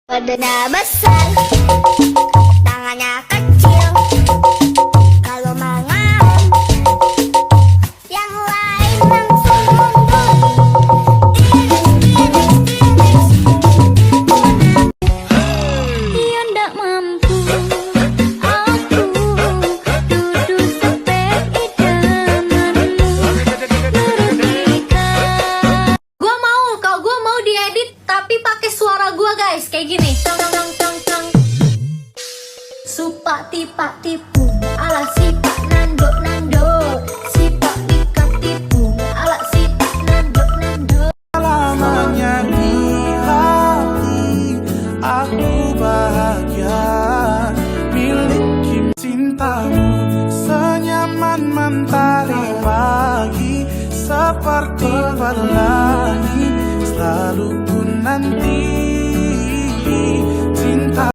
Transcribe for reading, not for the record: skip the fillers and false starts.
Badannya besar, tangannya kecil. Kalau mangan, yang lain langsung mundur. Dia ndak mampu, aku duduk spek idamanmu. Kalau gue mau diedit tapi pakai suara gue guys, kayak gini. Supak tipak tipu ala sipak nanduk nanduk, sipak tikap tipu ala sipak nanduk nanduk. Selamanya di hati aku bahagia miliki cintamu, senyaman mentari pagi, seperti pelangi selalu ku nanti cinta.